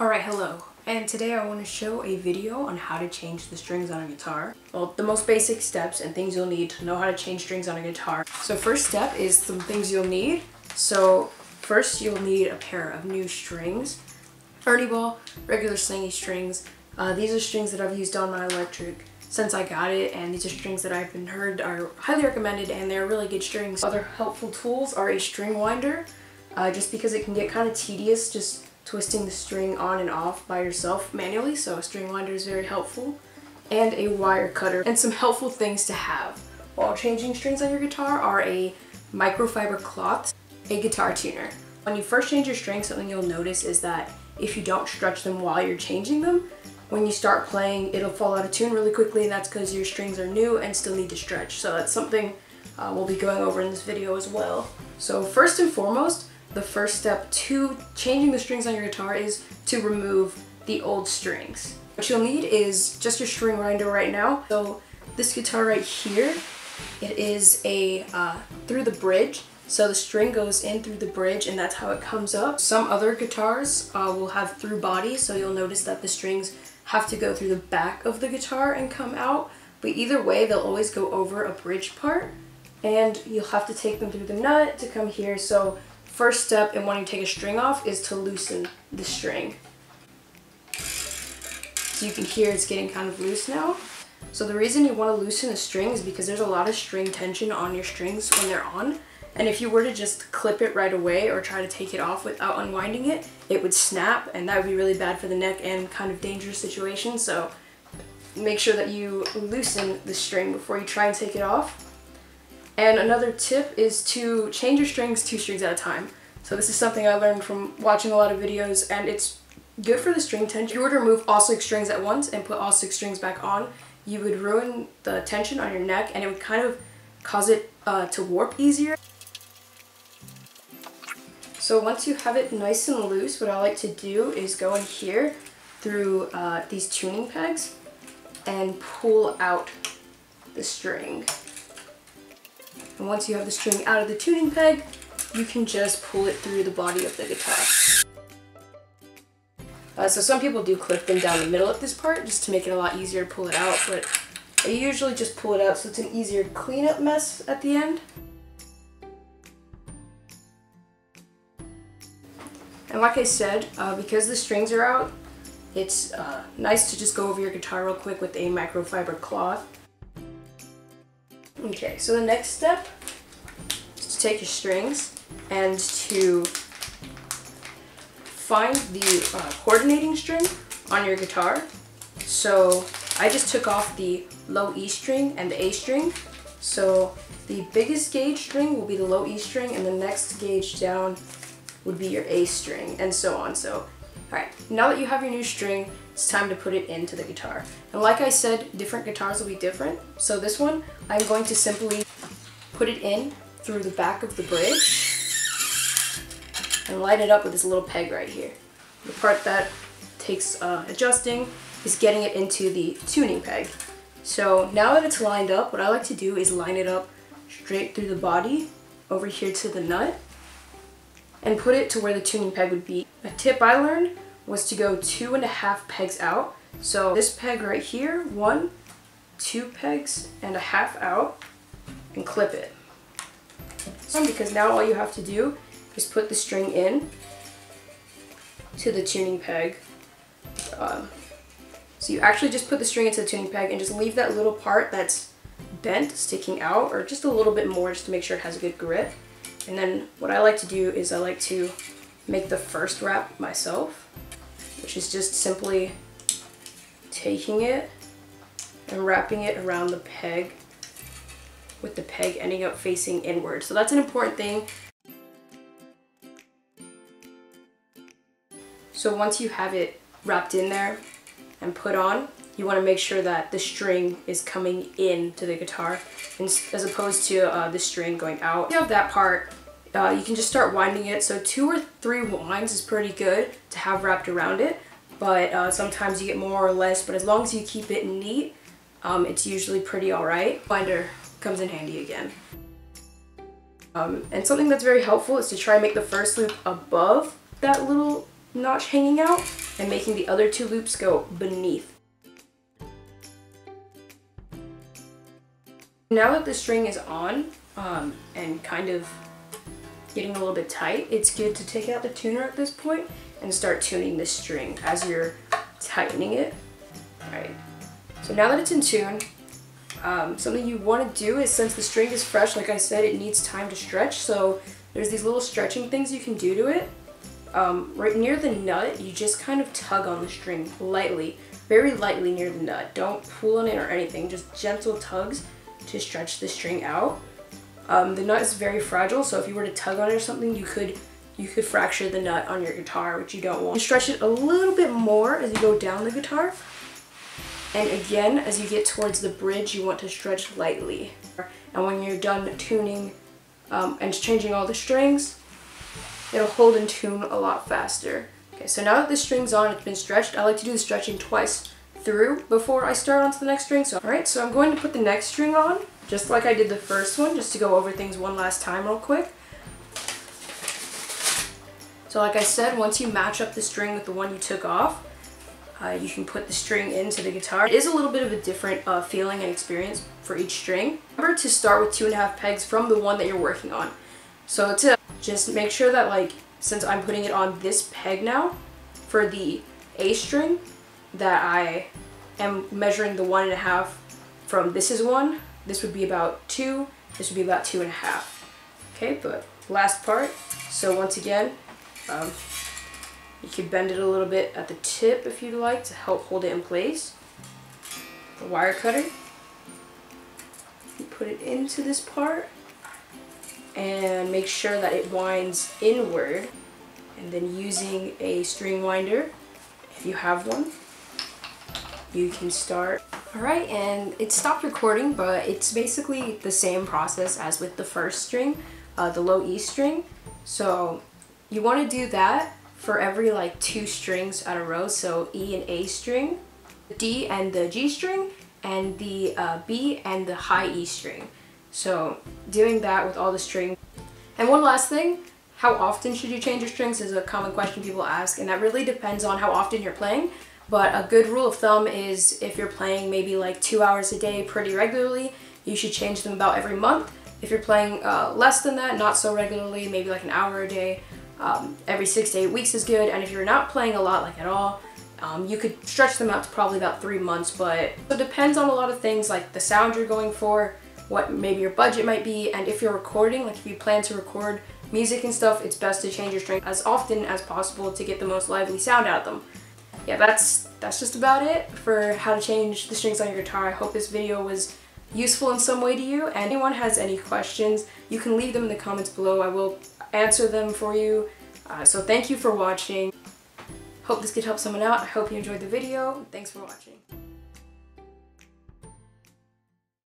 Alright, hello, and today I want to show a video on how to change the strings on a guitar. Well, the most basic steps and things you'll need to know how to change strings on a guitar. So first step is some things you'll need. So first you'll need a pair of new strings. Ernie ball, regular slingy strings. These are strings that I've used on my electric since I got it, and these are strings that I've been heard are highly recommended and they're really good strings. Other helpful tools are a string winder, just because it can get kind of tedious just twisting the string on and off by yourself manually, so a string winder is very helpful, and a wire cutter. And some helpful things to have while changing strings on your guitar are a microfiber cloth, a guitar tuner. When you first change your strings, something you'll notice is that if you don't stretch them while you're changing them, when you start playing, it'll fall out of tune really quickly, and that's because your strings are new and still need to stretch. So that's something we'll be going over in this video as well. So first and foremost, the first step to changing the strings on your guitar is to remove the old strings. What you'll need is just your string winder right now. So this guitar right here, it is a through the bridge. So the string goes in through the bridge and that's how it comes up. Some other guitars will have through body, so you'll notice that the strings have to go through the back of the guitar and come out. But either way, they'll always go over a bridge part, and you'll have to take them through the nut to come here. So first step in wanting to take a string off is to loosen the string. So you can hear it's getting kind of loose now. So the reason you want to loosen the string is because there's a lot of string tension on your strings when they're on. And if you were to just clip it right away or try to take it off without unwinding it, it would snap, and that would be really bad for the neck and kind of dangerous situation. So make sure that you loosen the string before you try and take it off. And another tip is to change your strings 2 strings at a time. So this is something I learned from watching a lot of videos, and it's good for the string tension. If you were to remove all 6 strings at once and put all 6 strings back on, you would ruin the tension on your neck, and it would kind of cause it to warp easier. So once you have it nice and loose, what I like to do is go in here through these tuning pegs and pull out the string. And once you have the string out of the tuning peg, you can just pull it through the body of the guitar. So some people do clip them down the middle at this part just to make it a lot easier to pull it out, but I usually just pull it out so it's an easier cleanup mess at the end. And like I said, because the strings are out, it's nice to just go over your guitar real quick with a microfiber cloth. Okay, so the next step is to take your strings and to find the coordinating string on your guitar. So I just took off the low E string and the A string. So the biggest gauge string will be the low E string, and the next gauge down would be your A string, and so on. So, alright, now that you have your new string, it's time to put it into the guitar. And like I said, different guitars will be different. So this one, I'm going to simply put it in through the back of the bridge and line it up with this little peg right here. The part that takes adjusting is getting it into the tuning peg. So now that it's lined up, what I like to do is line it up straight through the body over here to the nut and put it to where the tuning peg would be. A tip I learned was to go 2.5 pegs out. So this peg right here, 1, 2 pegs and a half out, and clip it. So because now all you have to do is put the string in to the tuning peg. So you actually just put the string into the tuning peg and just leave that little part that's bent sticking out, or just a little bit more just to make sure it has a good grip. And then what I like to do is I like to make the first wrap myself, which is just simply taking it and wrapping it around the peg with the peg ending up facing inward. So that's an important thing. So once you have it wrapped in there and put on, you want to make sure that the string is coming into the guitar as opposed to the string going out. If you have that part, you can just start winding it. So 2 or 3 winds is pretty good to have wrapped around it, but sometimes you get more or less, but as long as you keep it neat, it's usually pretty alright. Winder comes in handy again. And something that's very helpful is to try and make the first loop above that little notch hanging out. and making the other 2 loops go beneath. Now that the string is on and kind of getting a little bit tight, it's good to take out the tuner at this point and start tuning this string as you're tightening it. Alright, so now that it's in tune, something you want to do is, since the string is fresh, like I said, it needs time to stretch, so there's these little stretching things you can do to it. Right near the nut, you just kind of tug on the string lightly, very lightly near the nut. Don't pull on it or anything, just gentle tugs to stretch the string out. The nut is very fragile, so if you were to tug on it or something, you could fracture the nut on your guitar, which you don't want. You stretch it a little bit more as you go down the guitar. And again, as you get towards the bridge, you want to stretch lightly. And when you're done tuning and changing all the strings, it'll hold in tune a lot faster. Okay, so now that the string's on, it's been stretched. I like to do the stretching twice through before I start onto the next string. So, alright, so I'm going to put the next string on, just like I did the first one, just to go over things one last time real quick. So like I said, once you match up the string with the one you took off, you can put the string into the guitar. It is a little bit of a different feeling and experience for each string. Remember to start with 2.5 pegs from the one that you're working on. So to just make sure that, like, since I'm putting it on this peg now, for the A string, that I am measuring the 1.5 from this is 1, this would be about 2, this would be about 2.5. Okay, but last part, so once again, you could bend it a little bit at the tip if you'd like to help hold it in place. The wire cutter, you put it into this part and make sure that it winds inward, and then using a string winder, if you have one, you can start. Alright, and it stopped recording, but it's basically the same process as with the first string, the low E string. So you want to do that for every like 2 strings at a row, so E and A string, the D and the G string, and the B and the high E string. So doing that with all the strings. And one last thing, how often should you change your strings is a common question people ask, and that really depends on how often you're playing. But a good rule of thumb is if you're playing maybe like 2 hours a day pretty regularly, you should change them about every month. If you're playing less than that, not so regularly, maybe like an hour a day, every 6 to 8 weeks is good. And if you're not playing a lot, like at all, you could stretch them out to probably about 3 months. But it depends on a lot of things, like the sound you're going for, what maybe your budget might be, and if you're recording, like if you plan to record music and stuff, it's best to change your string as often as possible to get the most lively sound out of them. Yeah, that's just about it for how to change the strings on your guitar. I hope this video was useful in some way to you, and if anyone has any questions, you can leave them in the comments below. I will answer them for you. So thank you for watching. Hope this could help someone out. I hope you enjoyed the video. Thanks for watching.